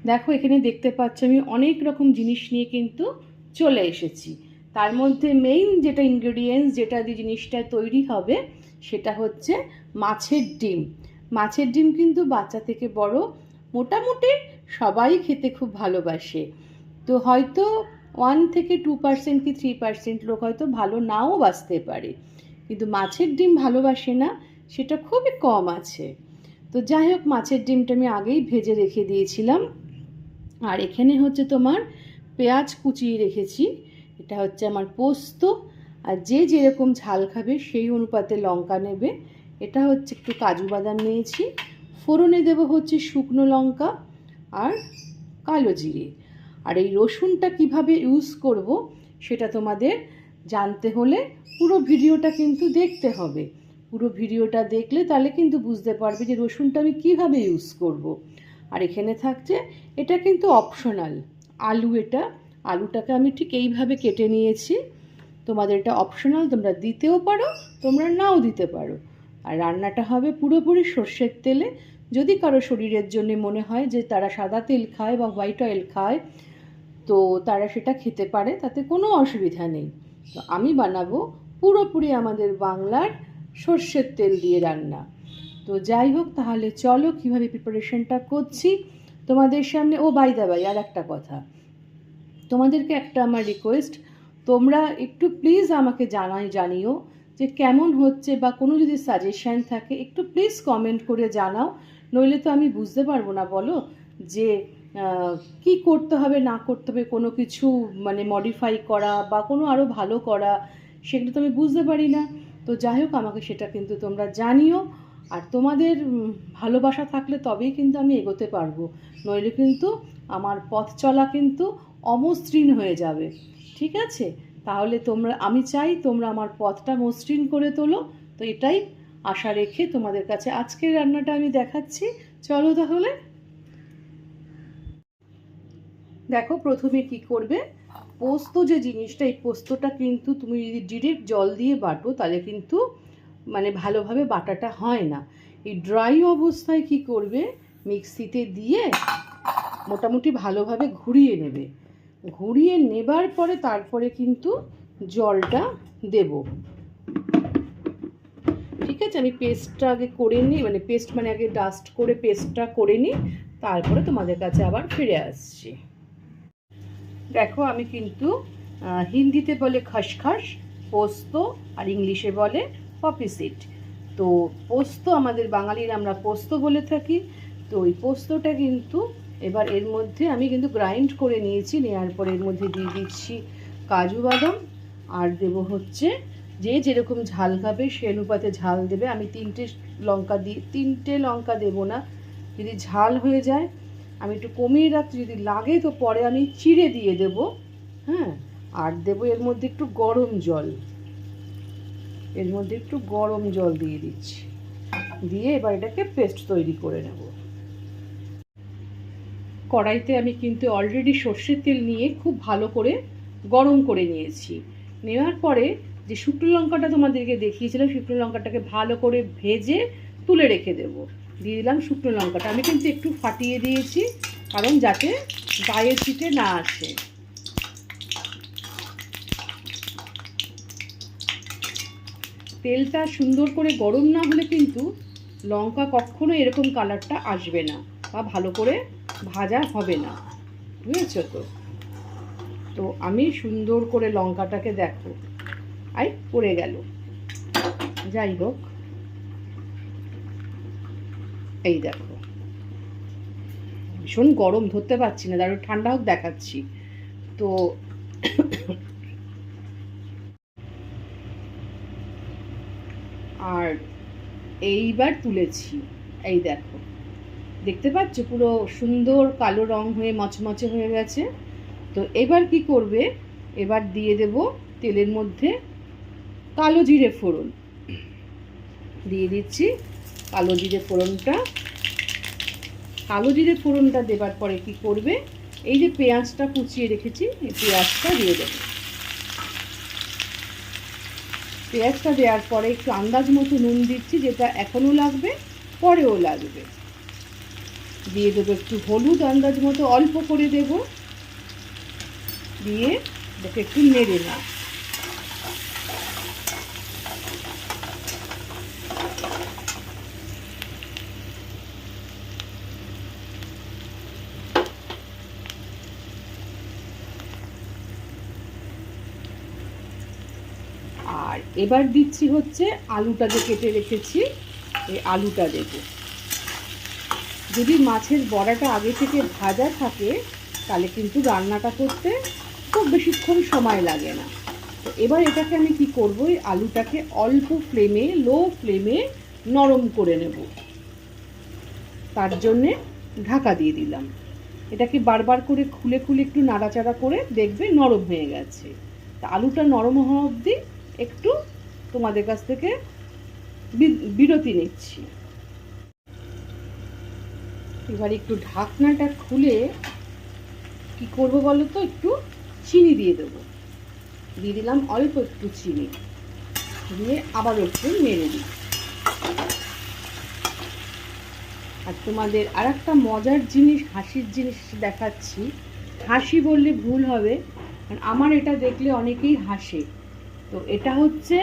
দেখো এখানে দেখতে পাচ্ছ আমি অনেক রকম জিনিস নিয়ে কিন্তু চলে এসেছি। তার মধ্যে মেইন যেটা ইনগ্রেডিয়েন্টস, যেটা দিয়ে জিনিসটা তৈরি হবে, সেটা হচ্ছে মাছের ডিম। মাছের ডিম কিন্তু বাচ্চা থেকে বড় মোটামুটি সবাই খেতে খুব ভালোবাসে। তো হয়তো 1 থেকে 2% কি 3% লোক হয়তো ভালো নাও বাসতে পারে, কিন্তু মাছের ডিম ভালোবাসে না সেটা খুবই কম আছে। তো যাই হোক, মাছের ডিমটা আমি আগেই ভেজে রেখে দিয়েছিলাম। আর এখানে হচ্ছে তোমার পেঁয়াজ কুচিয়ে রেখেছি, এটা হচ্ছে আমার পোস্ত। আর যে যেরকম ঝাল খাবে সেই অনুপাতে লঙ্কা নেবে। এটা হচ্ছে একটু কাজু বাদাম নিয়েছি। ফোড়নে দেবো হচ্ছে শুকনো লঙ্কা আর কালো জিরে। আর এই রসুনটা কিভাবে ইউজ করব সেটা তোমাদের জানতে হলে পুরো ভিডিওটা কিন্তু দেখতে হবে। পুরো ভিডিওটা দেখলে তাহলে কিন্তু বুঝতে পারবে যে রসুনটা আমি কিভাবে ইউজ করব। আর এখানে থাকছে, এটা কিন্তু অপশনাল, আলু। এটা আলুটাকে আমি ঠিক এইভাবে কেটে নিয়েছি। তোমাদের এটা অপশনাল, তোমরা দিতেও পারো, তোমরা নাও দিতে পারো। আর রান্নাটা হবে পুরোপুরি সর্ষের তেলে। যদি কারো শরীরের জন্য মনে হয় যে তারা সাদা তেল খায় বা হোয়াইট অয়েল খায়, তো তারা সেটা খেতে পারে, তাতে কোনো অসুবিধা নেই। তো আমি বানাবো পুরোপুরি আমাদের বাংলার সর্ষের তেল দিয়ে রান্না। তো যাই হোক, তাহলে চলো কীভাবে প্রিপারেশনটা করছি তোমাদের সামনে। ও বাই দা বাই, আর একটা কথা, তোমাদেরকে একটা আমার রিকোয়েস্ট, তোমরা একটু প্লিজ আমাকে জানিও যে কেমন হচ্ছে, বা কোনো যদি সাজেশান থাকে একটু প্লিজ কমেন্ট করে জানাও। নইলে তো আমি বুঝতে পারবো না, বলো, যে কি করতে হবে না করতে হবে, কোনো কিছু মানে মডিফাই করা বা কোনো আরও ভালো করা, সেগুলো তো আমি বুঝতে পারি না। তো যাই হোক, আমাকে সেটা কিন্তু তোমরা জানিও। আর তোমাদের ভালোবাসা থাকলে তবেই কিন্তু আমি এগোতে পারবো, নইলে কিন্তু আমার পথ চলা কিন্তু অমসৃণ হয়ে যাবে। ঠিক আছে? তাহলে আমি চাই তোমরা আমার পথটা মসৃণ করে তোলো। তো এটাই আশা রেখে তোমাদের কাছে আজকের রান্নাটা আমি দেখাচ্ছি। চলো তাহলে। দেখো প্রথমে কি করবে, পোস্ত যে জিনিসটা, এই পোস্তটা কিন্তু তুমি যদি ডিরেক্ট জল দিয়ে বাটো তাহলে কিন্তু মানে ভালোভাবে বাটাটা হয় না। এই ড্রাই অবস্থায় কি করবে, মিক্সিতে দিয়ে মোটামুটি ভালোভাবে ঘুরিয়ে নেবে। ঘুরিয়ে নেবার পরে তারপরে কিন্তু জলটা দেব। ঠিক আছে? আমি পেস্টটা আগে করে নিই, মানে পেস্ট মানে আগে ডাস্ট করে পেস্টটা করে নিই, তারপরে তোমাদের কাছে আবার ফিরে আসছি। দেখো আমি কিন্তু হিন্দিতে বলে খসখস পোস্ত, আর ইংলিশে বলে পপি সিড। তো পোস্ত আমাদের বাঙালির আমরা পোস্ত বলে থাকি। তো ওই পোস্তটা কিন্তু এবার এর মধ্যে আমি কিন্তু গ্রাইন্ড করে নিয়েছি। নেওয়ার পরে এর মধ্যে দিয়ে দিচ্ছি কাজু বাদাম, আর দেব হচ্ছে যে যেরকম ঝাল খাবে সে অনুপাতে ঝাল দেবে। আমি 3টে লঙ্কা দেবো না, যদি ঝাল হয়ে যায় আমি একটু কমিয়ে রাখছি, যদি লাগে তো পরে আমি চিড়ে দিয়ে দেব। হ্যাঁ, আর দেবো এর মধ্যে একটু গরম জল। এর মধ্যে একটু গরম জল দিয়ে দিচ্ছি, দিয়ে এবার এটাকে পেস্ট তৈরি করে নেব। কড়াইতে আমি কিন্তু অলরেডি সর্ষের তেল নিয়ে খুব ভালো করে গরম করে নিয়েছি। নেওয়ার পরে যে শুকনো লঙ্কাটা তোমাদেরকে দেখিয়েছিলাম, শুকনো লঙ্কাটাকে ভালো করে ভেজে তুলে রেখে দেব। দিয়ে দিলাম শুকনো লঙ্কাটা, আমি কিন্তু একটু ফাটিয়ে দিয়েছি কারণ যাতে গায়ে ছিটে না আসে। তেলটা সুন্দর করে গরম না হলে কিন্তু লঙ্কা কখনো এরকম কালারটা আসবে না বা ভালো করে ভাজা হবে না, বুঝেছো তো? তো আমি সুন্দর করে লঙ্কাটাকে দেখো আই পড়ে গেল। যাই হোক, এই দেখো ভীষণ গরম, ধরতে পারছি না, দাঁড়ো ঠান্ডা হোক দেখাচ্ছি। তো আর এইবার তুলেছি, এই দেখো দেখতে পাচ্ছ পুরো সুন্দর কালো রং হয়ে মচমচে হয়ে গেছে। তো এবার কি করবে, এবার দিয়ে দেব তেলের মধ্যে কালো জিরে ফোড়ন দিয়ে দিচ্ছি। কালো জিরে ফোড়নটা দেবার পরে কি করবে, এই যে পেঁয়াজটা কুচিয়ে রেখেছি এই পেঁয়াজটা দিয়ে দেবো। পেঁয়াজটা দেওয়ার পরে একটু আন্দাজ মতো নুন দিচ্ছি, যেটা এখনও লাগবে পরেও লাগবে। দিয়ে দেবো একটু হলুদ আন্দাজ মতো অল্প করে দেব, দিয়ে ওকে একটু নেড়ে নাও। আর এবার দিচ্ছি হচ্ছে আলুটা যে কেটে রেখেছি, এই আলুটা দেব। যদি মাছের বড়াটা আগে থেকে ভাজা থাকে তাহলে কিন্তু রান্নাটা করতে খুব বেশিক্ষণ সময় লাগে না। তো এবার এটাকে আমি কি করব, এই আলুটাকে অল্প ফ্লেমে, লো ফ্লেমে নরম করে নেব। তার জন্যে ঢাকা দিয়ে দিলাম। এটাকে বারবার করে খুলে খুলে একটু নাড়াচাড়া করে দেখবে নরম হয়ে গেছে। তা আলুটা নরম হওয়া অবধি একটু তোমাদের কাছ থেকে বিরতি নিচ্ছি। এবার একটু ঢাকনাটা খুলে কি করব বলো তো, একটু চিনি দিয়ে দেবো। দিয়ে দিলাম অল্প একটু চিনি, দিয়ে আবার একটু নেড়ে দিই। আর তোমাদের আর একটা মজার জিনিস, হাসির জিনিস দেখাচ্ছি। হাসি বললে ভুল হবে, কারণ আমার এটা দেখলে অনেকেই হাসে। তো এটা হচ্ছে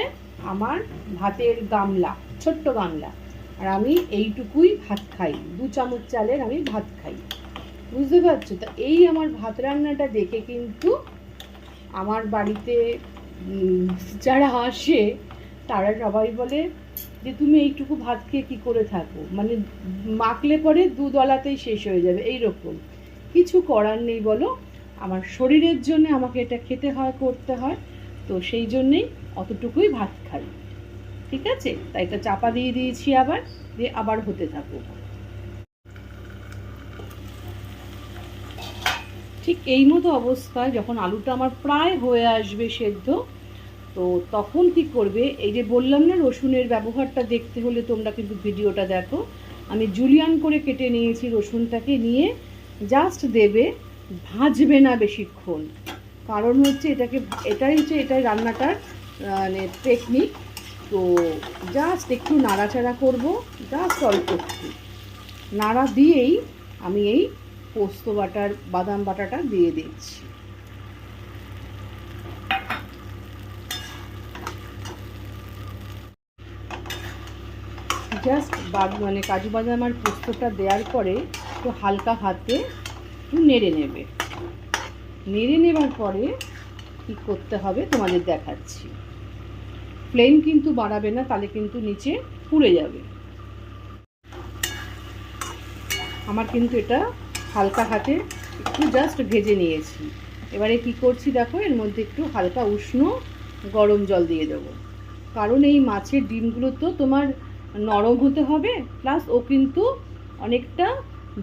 আমার ভাতের গামলা, ছোট্ট গামলা, আর আমি এইটুকুই ভাত খাই, 2 চামচ চালের আমি ভাত খাই, বুঝতে পারছো? তা এই আমার ভাত রান্নাটা দেখে কিন্তু আমার বাড়িতে যারা আসে তারা সবাই বলে যে তুমি এইটুকু ভাত খেয়ে কী করে থাকো, মানে মাখলে পরে 2 দলাতেই শেষ হয়ে যাবে। এইরকম কিছু করার নেই বলো, আমার শরীরের জন্য আমাকে এটা খেতে হয়, করতে হয়। তো সেই জন্যেই অতটুকুই ভাত খাই, ঠিক আছে? তাই এটা চাপা দিয়ে দিয়েছি, আবার দিয়ে আবার হতে থাকুক। ঠিক এই মতো অবস্থায় যখন আলুটা আমার প্রায় হয়ে আসবে সেদ্ধ, তো তখন কি করবে, এই যে বললাম না রসুনের ব্যবহারটা দেখতে হলে তোমরা কিন্তু ভিডিওটা দেখো। আমি জুলিয়ান করে কেটে নিয়েছি রসুনটাকে, নিয়ে জাস্ট দেবে, ভাজবে না বেশিক্ষণ। কারণ হচ্ছে এটাই রান্নাটার মানে টেকনিক। তো জাস্ট একটু নাড়াচাড়া করব, জাস্ট অল্প একটু নাড়া দিয়েই আমি এই পোস্ত বাটার, বাদাম বাটাটা দিয়ে দিচ্ছি। জাস্ট মানে কাজু বাদাম আর পোস্তটা দেওয়ার পরে একটু হালকা হাতে একটু নেড়ে নেবে। নেড়ে নেবার পরে কী করতে হবে তোমাদের দেখাচ্ছি। ফ্লেম কিন্তু বাড়াবে না, তাহলে কিন্তু নিচে পুড়ে যাবে। আমার কিন্তু এটা হালকা হাতে একটু জাস্ট ভেজে নিয়েছি। এবারে কি করছি দেখো, এর মধ্যে একটু হালকা উষ্ণ গরম জল দিয়ে দেবো। কারণ এই মাছের ডিমগুলো তো তোমার নরম হতে হবে, প্লাস ও কিন্তু অনেকটা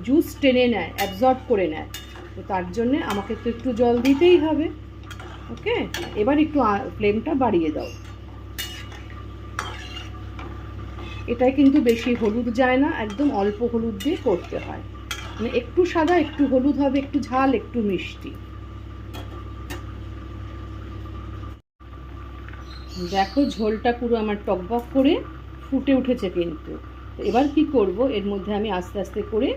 জুস টেনে নেয়, অ্যাবজর্ব করে নেয়। তো তার জন্যে আমাকে তো একটু জল দিতেই হবে। ওকে, এবার একটু ফ্লেমটা বাড়িয়ে দাও। এটাই কিন্তু বেশি হলুদ যায় না, একদম অল্প হলুদ দিয়ে করতে হয়। মানে একটু সাদা, একটু হলুদ হবে, একটু ঝাল, একটু মিষ্টি। দেখো ঝোলটা পুরো আমার টকবক করে ফুটে উঠেছে কিন্তু। এবার কি করব, এর মধ্যে আমি আস্তে আস্তে করে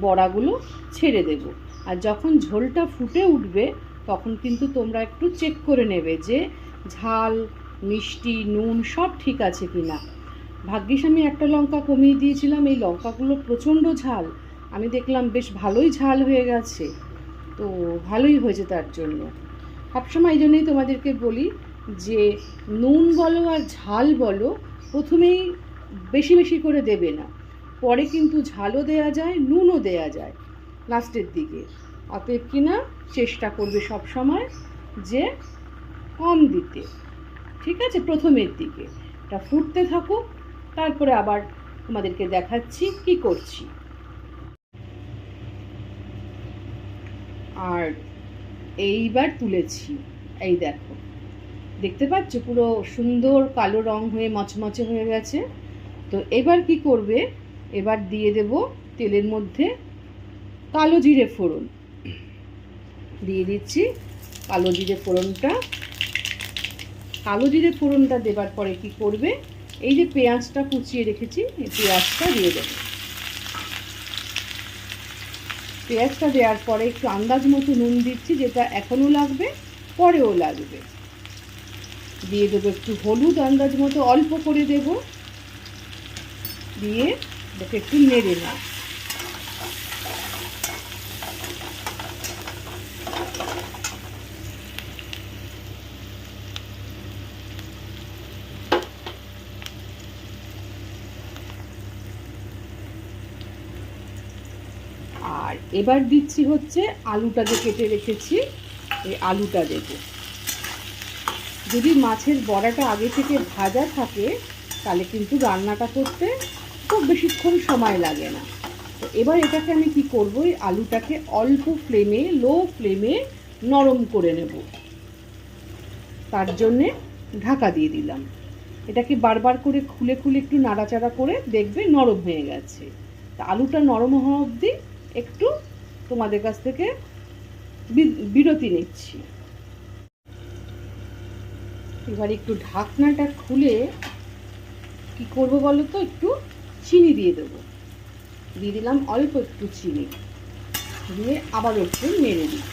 বড়াগুলো ছেড়ে দেব। আর যখন ঝোলটা ফুটে উঠবে তখন কিন্তু তোমরা একটু চেক করে নেবে যে ঝাল, মিষ্টি, নুন সব ঠিক আছে কি না। ভাগ্যিস আমি একটা লঙ্কা কমিয়ে দিয়েছিলাম, এই লঙ্কাগুলো প্রচণ্ড ঝাল, আমি দেখলাম বেশ ভালোই ঝাল হয়ে গেছে। তো ভালোই হয়েছে। তার জন্য সবসময় এই জন্যই তোমাদেরকে বলি যে নুন বলো আর ঝাল বলো প্রথমেই বেশি বেশি করে দেবে না, পরে কিন্তু ঝালও দেয়া যায়, নুনও দেয়া যায় লাস্টের দিকে। অতএব কিনা চেষ্টা করবে সব সময় যে কম দিতে, ঠিক আছে, প্রথমের দিকে। এটা ফুটতে থাকুক, তারপরে আবার তোমাদেরকে দেখাচ্ছি কি করছি। আর এইবার তুলেছি, এই দেখো, দেখতে পাচ্ছ পুরো সুন্দর কালো রং হয়ে মচমচে হয়ে গেছে। তো এবার কি করবে, এবার দিয়ে দেব তেলের মধ্যে কালো জিরে ফোড়ন দিয়ে দিচ্ছি। কালো জিরে ফোড়নটা দেবার পরে কি করবে, এই যে পেঁয়াজটা কুচিয়ে রেখেছি এই পেঁয়াজটা দিয়ে দেব। পেঁয়াজটা দেওয়ার পরে একটু আন্দাজ মতো নুন দিচ্ছি, যেটা এখনও লাগবে, পরেও লাগবে। দিয়ে দেবো একটু হলুদ আন্দাজ মতো, অল্প করে দেব। দিয়ে এটাকে একটু নেড়ে নাও। আর এবার দিচ্ছি হচ্ছে আলুটা যে কেটে রেখেছি, এই আলুটা দেব। যদি মাছের বড়াটা আগে থেকে ভাজা থাকে তাহলে কিন্তু রান্নাটা করতে খুব বেশিক্ষণ সময় লাগে না। তো এবার এটাকে আমি কি করব, এই আলুটাকে অল্প ফ্লেমে, লো ফ্লেমে নরম করে নেব। তার জন্যে ঢাকা দিয়ে দিলাম। এটাকে বারবার করে খুলে খুলে একটু নাড়াচাড়া করে দেখবে নরম হয়ে গেছে। তা আলুটা নরম হওয়া অবধি একটু তোমাদের কাছ থেকে বিরতি নিচ্ছি। এবার একটু ঢাকনাটা খুলে কি করব বলো তো, একটু চিনি দিয়ে দেবো। দিয়ে দিলাম অল্প একটু চিনি, দিয়ে আবার একটু নেড়ে দিই।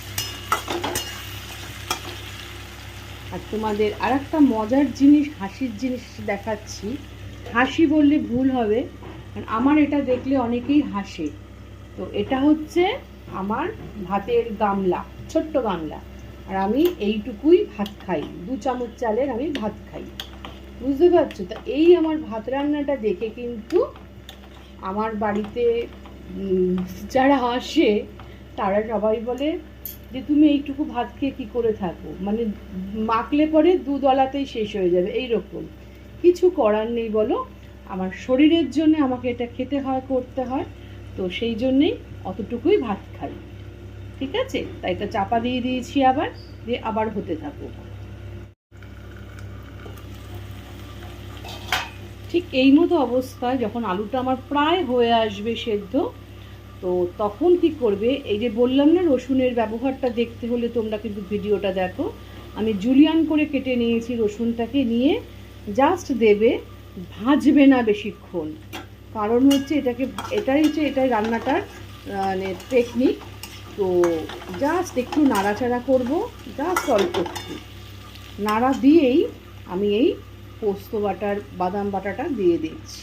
আর তোমাদের আর একটা মজার জিনিস, হাসির জিনিস দেখাচ্ছি। হাসি বললে ভুল হবে, কারণ আমার এটা দেখলে অনেকেই হাসে। তো এটা হচ্ছে আমার ভাতের গামলা, ছোট্ট গামলা, আর আমি এইটুকুই ভাত খাই, 2 চামচ চালের আমি ভাত খাই, বুঝতে পারছো? তা এই আমার ভাত রান্নাটা দেখে কিন্তু আমার বাড়িতে যারা আসে তারা সবাই বলে যে তুমি এইটুকু ভাত খেয়ে কী করে থাকো, মানে মাখলে পরে 2 দলাতেই শেষ হয়ে যাবে, এইরকম। কিছু করার নেই বলো, আমার শরীরের জন্য আমাকে এটা খেতে হয়, করতে হয়, তো সেই জন্যেই অতটুকুই ভাত খাই। ঠিক আছে, তাই এটা চাপা দিয়ে দিয়েছি, আবার দিয়ে আবার হতে থাকুক। ঠিক এই মতো অবস্থায় যখন আলুটা আমার প্রায় হয়ে আসবে সেদ্ধ, তো তখন কি করবে, এই যে বললাম না রসুনের ব্যবহারটা দেখতে হলে তোমরা কিন্তু ভিডিওটা দেখো। আমি জুলিয়ান করে কেটে নিয়েছি রসুনটাকে, নিয়ে জাস্ট দেবে, ভাজবে না বেশিক্ষণ। কারণ হচ্ছে এটাই রান্নাটার মানে টেকনিক। তো জাস্ট একটু নাড়াচাড়া করব, জাস্ট অল্প একটু নাড়া দিয়েই আমি এই পোস্ত বাটার, বাদাম বাটাটা দিয়ে দিচ্ছি।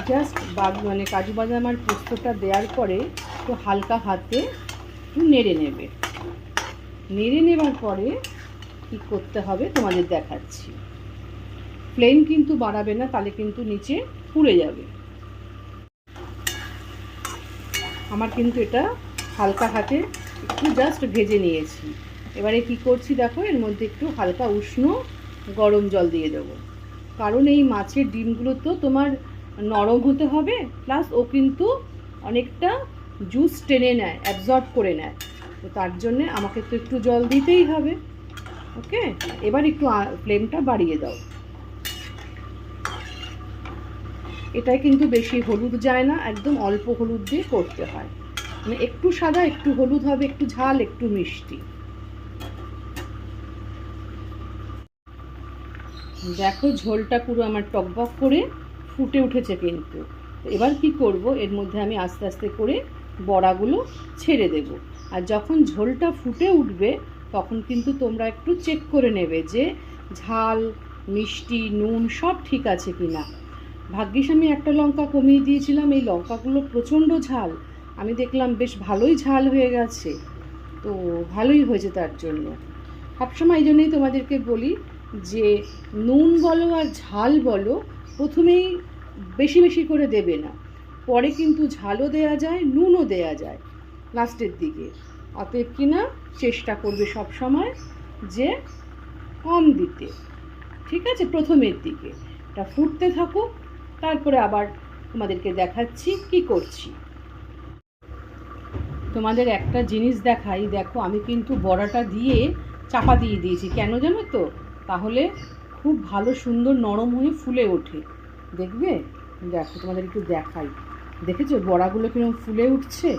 জাস্ট মানে কাজু বাদাম আর পোস্তটা দেওয়ার পরে একটু হালকা হাতে একটু নেড়ে নেবে। নেড়ে নেবার পরে কি করতে হবে তোমাদের দেখাচ্ছি। ফ্লেম কিন্তু বাড়াবে না, তাহলে কিন্তু নিচে পুড়ে যাবে। আমার কিন্তু এটা হালকা হাতে একটু জাস্ট ভেজে নিয়েছি। এবারে কি করছি দেখো, এর মধ্যে একটু হালকা উষ্ণ গরম জল দিয়ে দেবো। কারণ এই মাছের ডিমগুলো তো তোমার নরম হতে হবে, প্লাস ও কিন্তু অনেকটা জুস টেনে নেয়, অ্যাবজর্ব করে নেয়। তো তার জন্যে আমাকে তো একটু জল দিতেই হবে। ওকে, এবার একটু ফ্লেমটা বাড়িয়ে দাও। এটাই কিন্তু বেশি হলুদ যায় না, একদম অল্প হলুদ দিয়ে করতে হয়, মানে একটু সাদা, একটু হলুদ হবে, একটু ঝাল, একটু মিষ্টি। দেখো ঝোলটা পুরো আমার টকবক করে ফুটে উঠেছে কিন্তু। এবার কি করব, এর মধ্যে আমি আস্তে আস্তে করে বড়াগুলো ছেড়ে দেব। আর যখন ঝোলটা ফুটে উঠবে তখন কিন্তু তোমরা একটু চেক করে নেবে যে ঝাল, মিষ্টি, নুন সব ঠিক আছে কি না। ভাগ্যিস আমি একটা লঙ্কা কমিয়ে দিয়েছিলাম, এই লঙ্কাগুলো প্রচণ্ড ঝাল, আমি দেখলাম বেশ ভালোই ঝাল হয়ে গেছে, তো ভালোই হয়েছে। তার জন্য সবসময় এই জন্যই তোমাদেরকে বলি যে নুন বলো আর ঝাল বলো প্রথমেই বেশি বেশি করে দেবে না, পরে কিন্তু ঝালও দেয়া যায়, নুনও দেয়া যায় লাস্টের দিকে। অতএব কিনা চেষ্টা করবে সব সময় যে কম দিতে, ঠিক আছে, প্রথমের দিকে। এটা ফুটতে থাকুক, তারপরে আবার তোমাদেরকে দেখাচ্ছি কি করছি। তোমাদের একটা জিনিস দেখাই, দেখো আমি কিন্তু বড়াটা দিয়ে চাপা দিয়ে দিয়েছি, কেন জানো তো, তাহলে খুব ভালো সুন্দর নরম হয়ে ফুলে ওঠে। দেখবে, দেখো তোমাদের একটু দেখাই, দেখেছো বড়াগুলো কিরকম ফুলে উঠছে।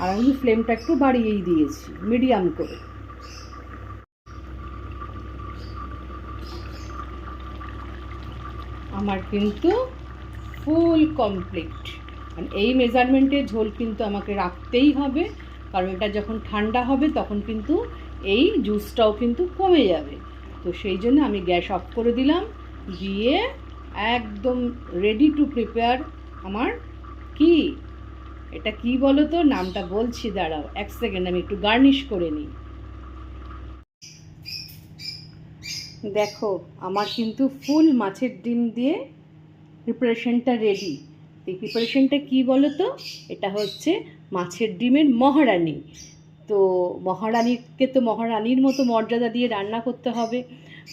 আর আমি ফ্লেমটা একটু বাড়িয়েই দিয়েছি, মিডিয়াম করে। আমার কিন্তু ফুল কমপ্লিট। মানে এই মেজারমেন্টের ঝোল কিন্তু আমাকে রাখতেই হবে, কারণ এটা যখন ঠান্ডা হবে তখন কিন্তু এই জুসটাও কিন্তু কমে যাবে। তো সেই জন্য আমি গ্যাস অফ করে দিলাম, দিয়ে একদম রেডি টু প্রিপেয়ার আমার কি, এটা কি বলো তো, নামটা বলছি, দাঁড়াও এক সেকেন্ড, আমি একটু গার্নিশ করে নিই। দেখো আমার কিন্তু ফুল মাছের ডিম দিয়ে প্রিপারেশনটা রেডি। এই প্রিপারেশনটা কী বলো তো, এটা হচ্ছে মাছের ডিমের মহারানি। তো মহারানীকে তো মহারানীর মতো মর্যাদা দিয়ে রান্না করতে হবে,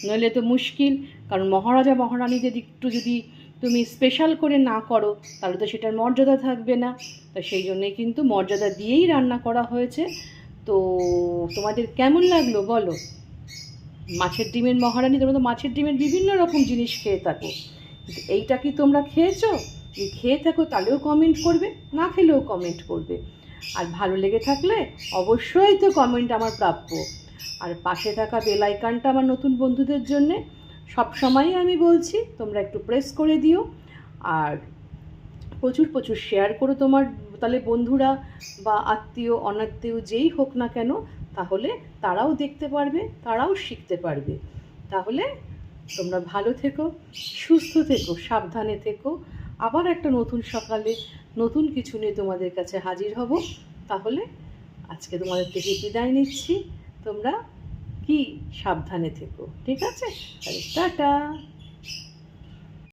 নইলে তো মুশকিল। কারণ মহারাজা মহারানীদের একটু যদি তুমি স্পেশাল করে না করো তাহলে তো সেটার মর্যাদা থাকবে না। তো সেই জন্যেই কিন্তু মর্যাদা দিয়েই রান্না করা হয়েছে। তো তোমাদের কেমন লাগলো বলো? মাছের ডিমের মহারানী, তোমরা তো মাছের ডিমের বিভিন্ন রকম জিনিস খেয়ে থাকো, এইটা কি তোমরা খেয়েছো? যদি খেয়ে থাকো তাহলেও কমেন্ট করবে, না খেলেও কমেন্ট করবে। আর ভালো লেগে থাকলে অবশ্যই তো কমেন্ট আমার প্রাপ্য। আর পাশে থাকা বেল আইকনটা আমার নতুন বন্ধুদের জন্যে সবসময়ই আমি বলছি তোমরা একটু প্রেস করে দিও। আর প্রচুর প্রচুর শেয়ার করো তোমার তাহলে বন্ধুরা বা আত্মীয় অনাত্মীয় যেই হোক না কেন, তাহলে তারাও দেখতে পারবে, তারাও শিখতে পারবে। তাহলে তোমরা ভালো থেকো, সুস্থ থেকো, সাবধানে থেকো। আবার একটা নতুন সকালে নতুন কিছু নিয়ে তোমাদের কাছে হাজির হব। তাহলে আজকে তোমাদের থেকে বিদায় নিচ্ছি। তোমরা কি সাবধানে থেকো, ঠিক আছে? তাহলে টাটা।